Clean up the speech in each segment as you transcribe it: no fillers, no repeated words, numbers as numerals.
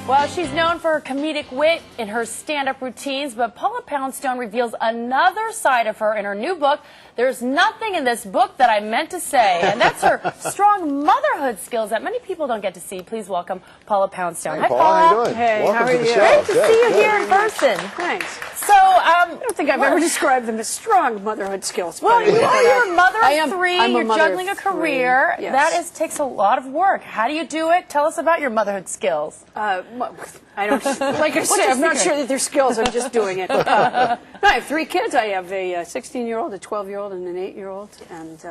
Well, she's known for her comedic wit in her stand-up routines, but Paula Poundstone reveals another side of her in her new book, There's Nothing in This Book That I Meant to Say. And that's her strong motherhood skills that many people don't get to see. Please welcome Paula Poundstone. Hey, Paula. How you doing? Hey, welcome how are to the you? show. Great to see you here in person. Thanks. So, I don't think I've ever described them as strong motherhood skills. Well, you are a mother of three. I'm a You're mother juggling a of career. three, yes. That takes a lot of work. How do you do it? Tell us about your motherhood skills. I don't, like I said, I'm not sure that they're skills. I'm just doing it. I have three kids. I have a 16-year-old, a 12-year-old, and an 8-year-old. And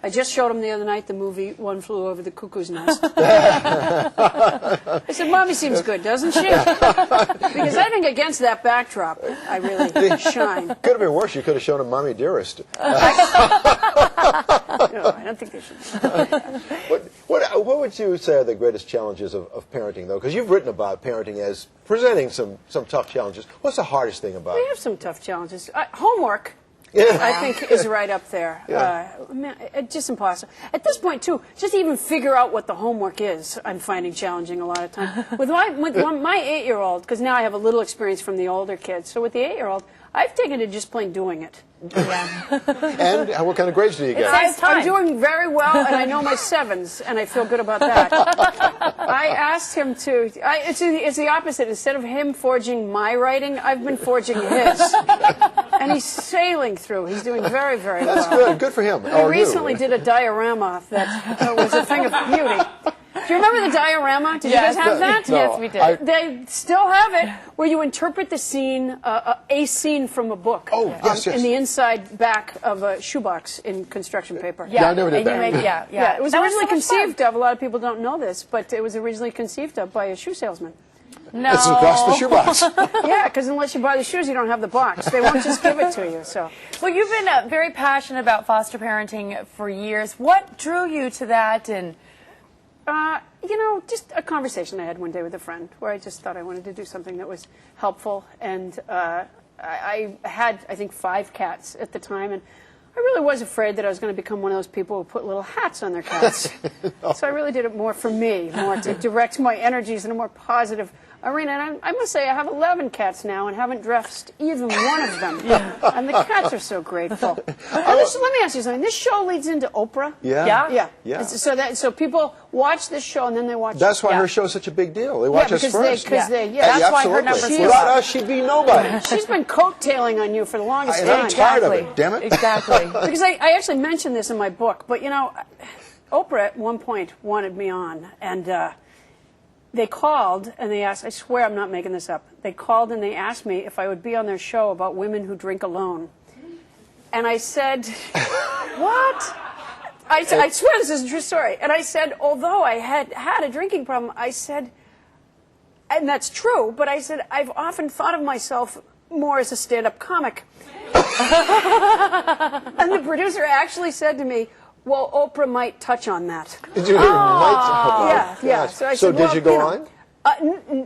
I just showed them the other night the movie One Flew Over the Cuckoo's Nest. I said, Mommy seems good, doesn't she? Because I think against that backdrop, I really shine. Could have been worse. You could have shown them Mommy Dearest. No, I don't think they should. What would you say are the greatest challenges of parenting, though? Because you've written about parenting as presenting some tough challenges. What's the hardest thing about it? We have some tough challenges. Homework. Yeah. I think is right up there. Yeah. It's just impossible. At this point, too, just to even figure out what the homework is, I'm finding challenging a lot of time. With my 8-year-old, because now I have a little experience from the older kids, so with the 8-year-old, I've taken to just plain doing it. Yeah. And what kind of grades do you get? I'm doing very well, and I know my 7s, and I feel good about that. I asked him to. It's the opposite. Instead of him forging my writing, I've been forging his. And he's sailing through. He's doing very, very well. That's good. Good for him. We recently did a diorama that was a thing of beauty. Do you remember the diorama? Did you guys have that? No, yes, we did. They still have it, where you interpret the scene, a scene from a book. Oh, yes, yes. In the inside back of a shoebox in construction paper. Yeah, I never did that. Yeah, it was That originally so much fun. conceived of. A lot of people don't know this, but it was originally conceived of by a shoe salesman. No. It's across the shoebox. Yeah, because unless you buy the shoes, you don't have the box. They won't just give it to you. So, Well, you've been very passionate about foster parenting for years. What drew you to that? And just a conversation I had one day with a friend where I just thought I wanted to do something that was helpful. And I had, I think, 5 cats at the time, and I really was afraid that I was going to become one of those people who put little hats on their cats. So I really did it more for me, more to direct my energies in a more positive arena. And I must say, I have 11 cats now and haven't dressed even one of them. And the cats are so grateful. Let me ask you something. This show leads into Oprah? Yeah. Yeah. So people watch this show and then they watch. That's why her show is such a big deal. They watch us first. That's why her numbers go Without up. us, she'd be nobody. She's been coattailing on you for the longest And time. I'm tired of it, damn it. Exactly. Because I actually mentioned this in my book, but Oprah at one point wanted me on, and they called and they asked, I swear I'm not making this up, they called and they asked me if I would be on their show about women who drink alone. And I said, what? I swear this is a true story. And I said, although I had a drinking problem, I said, and that's true, but I said, I've often thought of myself more as a stand-up comic. And the producer actually said to me, well, Oprah might touch on that. Yeah. So I said, did you go on?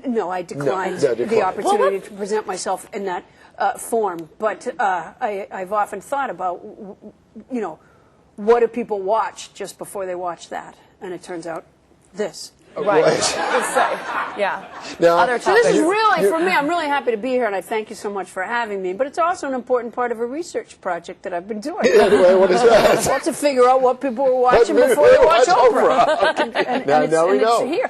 No, I declined No, the opportunity to present myself in that form. But I've often thought about, what do people watch just before they watch that? And it turns out this. Right. Yeah. Now, Other So this topics. is really, for me, I'm really happy to be here, and I thank you so much for having me. But it's also an important part of a research project that I've been doing. Anyway, what is that? Well, to figure out what people were watching before they watch Oprah. And Now we know. it's here.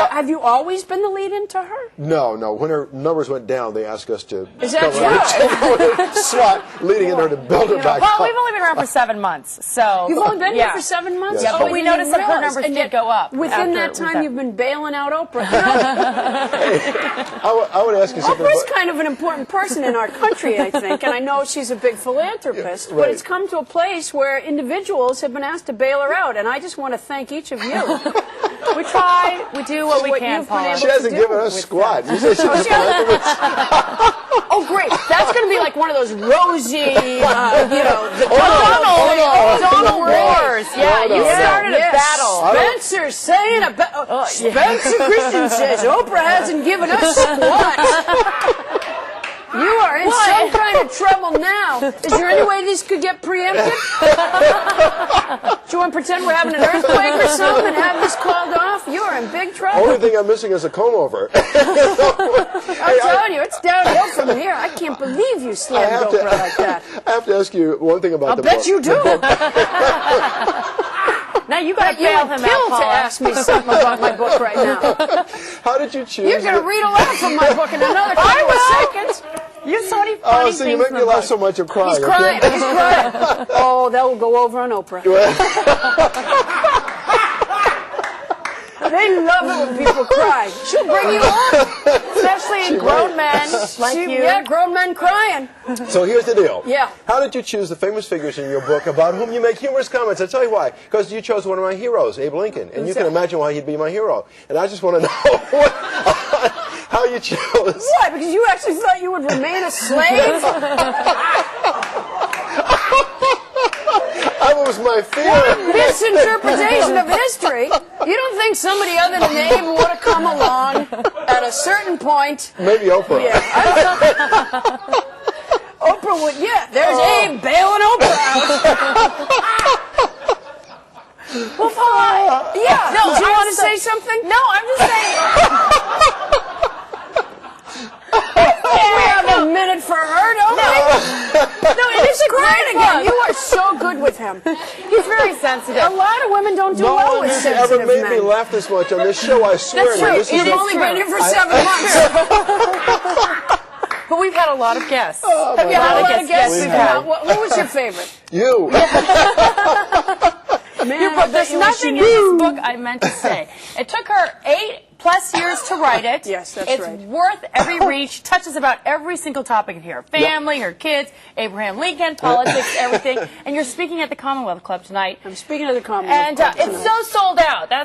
Have you always been the lead into her? No. When her numbers went down, they asked us to Is that cover slot leading in her to build her back Well, up. we've only been around for 7 months, so You've only been here for 7 months? Yeah, but we noticed that her numbers did go up. Within that after time, you've been bailing out Oprah. I would ask you something. Oprah's kind of an important person in our country, I think, and I know she's a big philanthropist, but it's come to a place where individuals have been asked to bail her out, and I just want to thank each of you. We try, we do what we can, you've been Paula. able She hasn't to do given us with squat. You say she's a philanthropist? Oh, great. That's going to be like one of those rosy, the Donald Wars. Yeah, you started a battle. Spencer saying Spencer Christian says Oprah hasn't given us squat. You are in some kind of trouble now. Is there any way this could get preempted? Do you want to pretend we're having an earthquake or something and have this called off? You're in big trouble. Only thing I'm missing is a comb over. I'm telling you, it's downhill from here. I can't believe you slammed Oprah like that. I have to ask you one thing about I'll the bet book. you do. Now you got to You bail would him kill out, to Paula. ask me something about my book right now. How did you choose? You're going to read a lot from my book in another couple of seconds. You so many funny so things you make in me the laugh book. so much I'm crying. He's crying. He's crying. Oh, that will go over on Oprah. They love it when people cry. She'll bring you on. Especially grown men like you. Yeah, grown men crying. So here's the deal. Yeah. How did you choose the famous figures in your book about whom you make humorous comments? I'll tell you why. Because you chose one of my heroes, Abe Lincoln. And you can imagine why he'd be my hero. And I just want to know how you chose. Why? Because you actually thought you would remain a slave? That was my fear. Misinterpretation of history. You don't think somebody other than Abe would have come along at a certain point? Maybe Oprah. Yeah. Oprah would, yeah, there's Abe bailing Oprah out. Well, Paula, Yeah. No, do you I'm want to so- say something? no, I'm just saying. We have a minute for her, don't we? No, it is a great Again, book. you are so good with him. He's very sensitive. A lot of women don't do No well one with has sensitive ever made men. me laugh this much on this show, I swear. That's to you. true. This is You've It's only true. been here for 7 months. But we've had a lot of guests. Have you had a lot of guests? We We've have. had. Who was your favorite? you. Man, But there's nothing in this book I meant to say. It took her 8+ years to write it. Yes, that's it's right. It's worth every read. She touches about every single topic in here. Family, her kids, Abraham Lincoln, politics, everything. And you're speaking at the Commonwealth Club tonight. I'm speaking of the Commonwealth And Club it's tonight. so sold out. That's